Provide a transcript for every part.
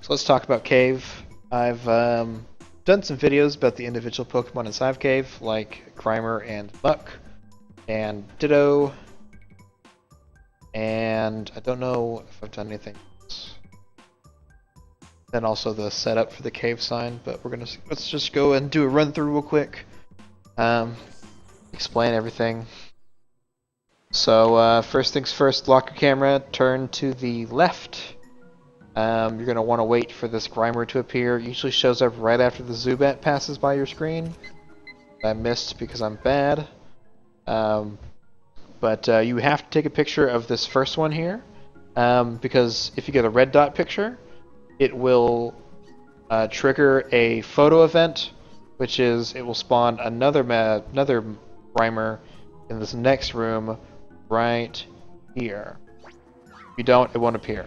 So let's talk about Cave. I've done some videos about the individual Pokemon inside Cave, like Grimer and Muck, and Ditto, and I don't know if I've done anything else. Then also the setup for the cave sign, but let's just go and do a run through real quick. Explain everything. So first things first, lock your camera, turn to the left. You're going to want to wait for this Grimer to appear. It usually shows up right after the Zubat passes by your screen. I missed because I'm bad. But you have to take a picture of this first one here, because if you get a red dot picture, it will trigger a photo event, which is it will spawn another Grimer in this next room right here. If you don't, it won't appear.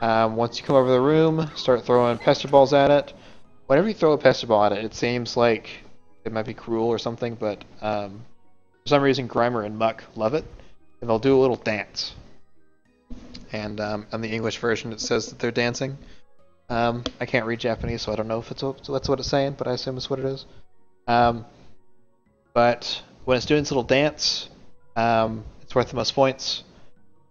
Once you come over the room, start throwing Pester Balls at it. Whenever you throw a Pester Ball at it, it seems like it might be cruel or something, but for some reason Grimer and Muck love it, and they'll do a little dance. And on the English version it says that they're dancing. I can't read Japanese, so I don't know if that's what it's saying, but I assume it's what it is. But when it's doing its little dance, it's worth the most points.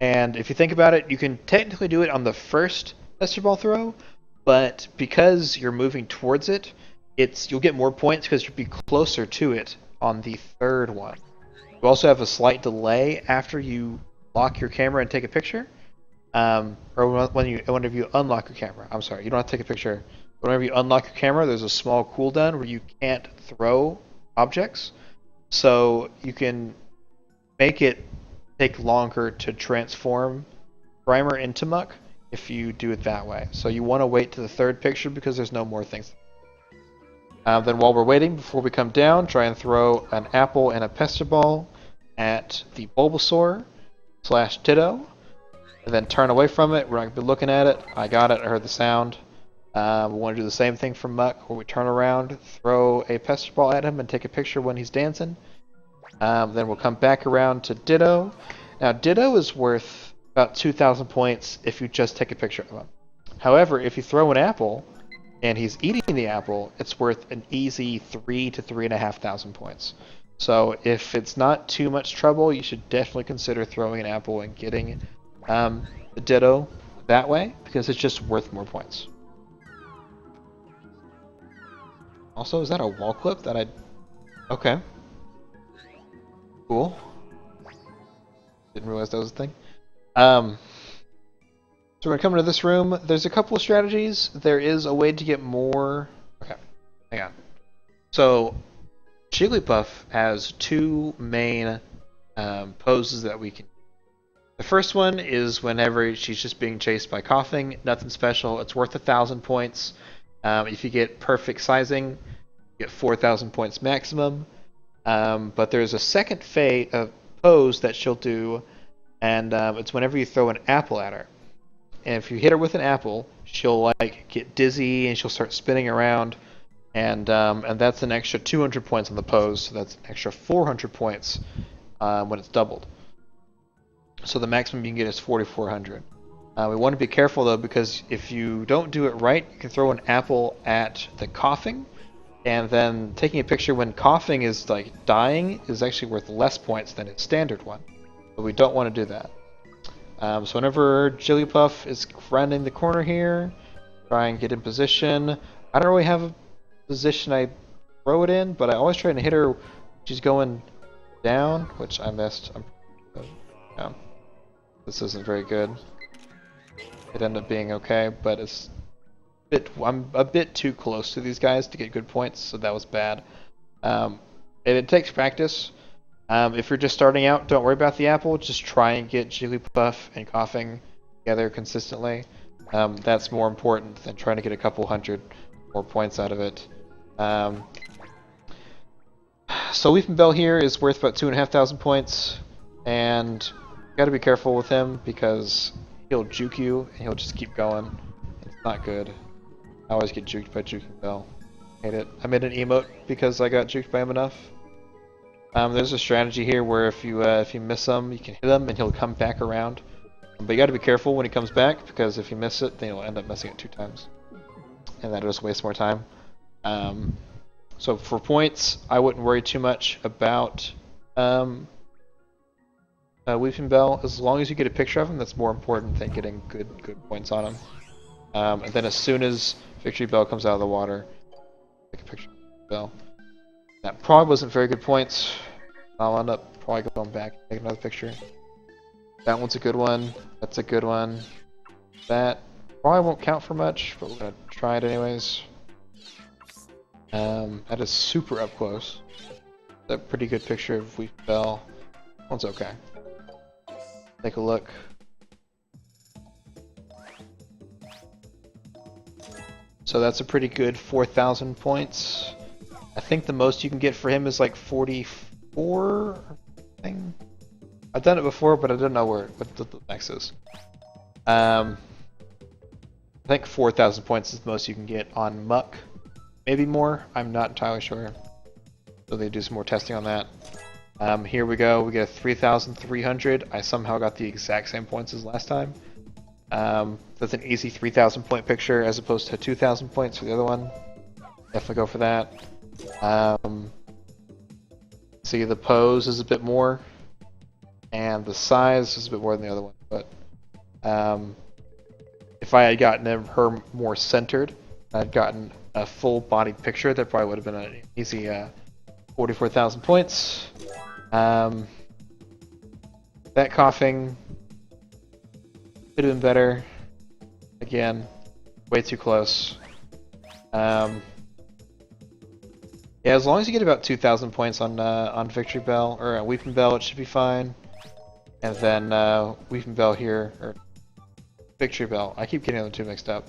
And if you think about it, you can technically do it on the first Pester Ball throw, but because you're moving towards it, you'll get more points because you'll be closer to it on the third one. You also have a slight delay after you lock your camera and take a picture. Or whenever you unlock your camera. I'm sorry, you don't have to take a picture. Whenever you unlock your camera, there's a small cooldown where you can't throw objects. So you can make it take longer to transform Grimer into Muck if you do it that way. So you want to wait to the third picture because there's no more things. Then while we're waiting, before we come down, try and throw an apple and a Pester Ball at the Bulbasaur / Ditto. And then turn away from it. We're not going to be looking at it. I got it. I heard the sound. We want to do the same thing for Muck, where we turn around, throw a Pester Ball at him, and take a picture when he's dancing. Then we'll come back around to Ditto. Now, Ditto is worth about 2,000 points if you just take a picture of him. However, if you throw an apple, and he's eating the apple, it's worth an easy 3,000 to 3,500 points. So if it's not too much trouble, you should definitely consider throwing an apple and getting the Ditto that way, because it's just worth more points. Also, is that a wall clip that I... Okay. Cool. Didn't realize that was a thing. So we're going to come into this room. There's a couple of strategies. There is a way to get more... Okay, hang on. So, Jigglypuff has two main poses that we can. The first one is whenever she's just being chased by Coughing. Nothing special. It's worth 1,000 points. If you get perfect sizing, you get 4,000 points maximum. But there's a second pose that she'll do, and it's whenever you throw an apple at her. And if you hit her with an apple, she'll get dizzy and she'll start spinning around, and that's an extra 200 points on the pose. So that's an extra 400 points when it's doubled. So the maximum you can get is 4,400. We want to be careful though, because if you don't do it right, you can throw an apple at the Coughing, and then taking a picture when Coughing is dying is actually worth less points than its standard one. But we don't want to do that. So whenever Jigglypuff is rounding the corner here, try and get in position. I don't really have a position I throw it in, but I always try to hit her. She's going down, which I missed. Yeah. This isn't very good. It ended up being okay, but I'm a bit too close to these guys to get good points, so that was bad. And it takes practice. If you're just starting out, don't worry about the apple. Just try and get Jigglypuff and Coughing together consistently. That's more important than trying to get a couple hundred more points out of it. So Weepinbell here is worth about 2,500 points, and you gotta be careful with him because he'll juke you and he'll just keep going. It's not good. I always get juked by Weepinbell. Hate it. I made an emote because I got juked by him enough. There's a strategy here where if you miss him, you can hit him and he'll come back around. But you got to be careful when he comes back, because if you miss it, then you'll end up missing it 2 times. and that'll just waste more time. So for points, I wouldn't worry too much about Weepinbell. As long as you get a picture of him, that's more important than getting good points on him. And then as soon as Victreebel comes out of the water, take a picture of Bell. That probably wasn't very good points. I'll end up probably going back and take another picture. That one's a good one. That's a good one. That probably won't count for much, but we're gonna try it anyways. That is super up close. That's a pretty good picture of Weepinbell. That one's okay. Take a look. So that's a pretty good 4,000 points. I think the most you can get for him is like 44 thing. I've done it before, but I don't know what the max is. I think 4,000 points is the most you can get on Muck. Maybe more. I'm not entirely sure. So they do some more testing on that. Here we go. We get a 3,300. I somehow got the exact same points as last time. That's an easy 3,000 point picture as opposed to 2,000 points for the other one. Definitely go for that. See, the pose is a bit more, and the size is a bit more than the other one. But if I had gotten her more centered, I'd gotten a full body picture, that probably would have been an easy 44,000 points. That coughing could have been better. Again, way too close. Yeah, as long as you get about 2,000 points on Victreebel or Weepinbell, it should be fine. And then Weepinbell here, or Victreebel. I keep getting the two mixed up.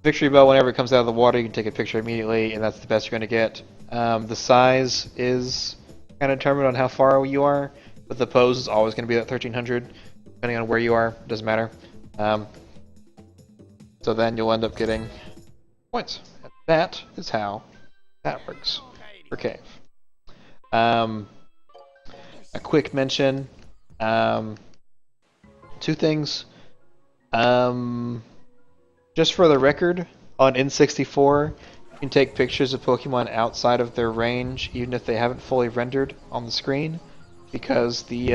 Victreebel, whenever it comes out of the water, you can take a picture immediately, and that's the best you're going to get. The size is kind of determined on how far you are, but the pose is always going to be at 1,300, depending on where you are. It doesn't matter. So then you'll end up getting points. And that is how that works for Cave. A quick mention. Two things. Just for the record, on N64, you can take pictures of Pokemon outside of their range, even if they haven't fully rendered on the screen, because the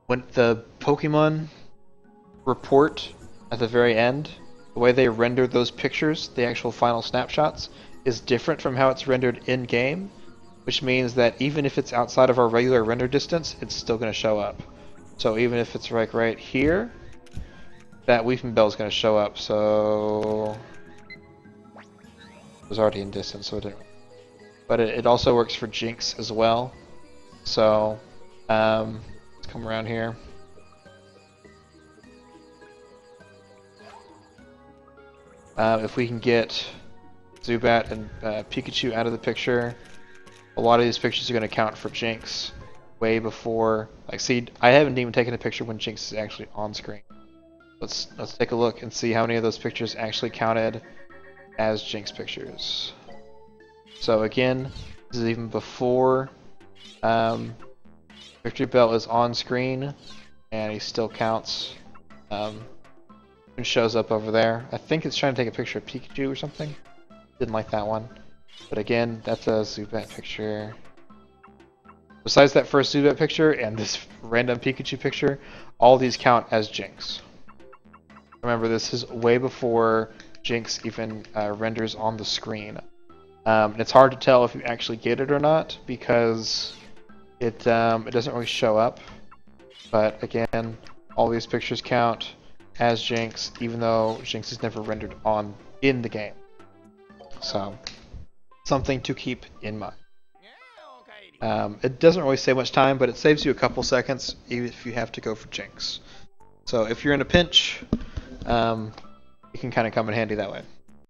when the Pokemon report at the very end, the way they render those pictures, the actual final snapshots, is different from how it's rendered in-game, which means that even if it's outside of our regular render distance, it's still going to show up. So even if it's like right here, that Weepinbell is going to show up, so it was already in distance, so it didn't. But it also works for Jynx as well. So let's come around here. If we can get Zubat and Pikachu out of the picture, a lot of these pictures are going to count for Jynx way before. Like, see, I haven't even taken a picture when Jynx is actually on screen. Let's take a look and see how many of those pictures actually counted as Jynx pictures. So again, this is even before Victreebel is on screen, and he still counts. And shows up over there. I think it's trying to take a picture of Pikachu or something. Didn't like that one. But again, that's a Zubat picture. Besides that first Zubat picture and this random Pikachu picture, all these count as Jynx. Remember, this is way before Jynx even renders on the screen. And it's hard to tell if you actually get it or not, because it doesn't really show up. But again, all these pictures count as Jynx, even though Jynx is never rendered on in the game. So, something to keep in mind. It doesn't really save much time, but it saves you a couple seconds even if you have to go for Jynx. So if you're in a pinch, it can kind of come in handy that way.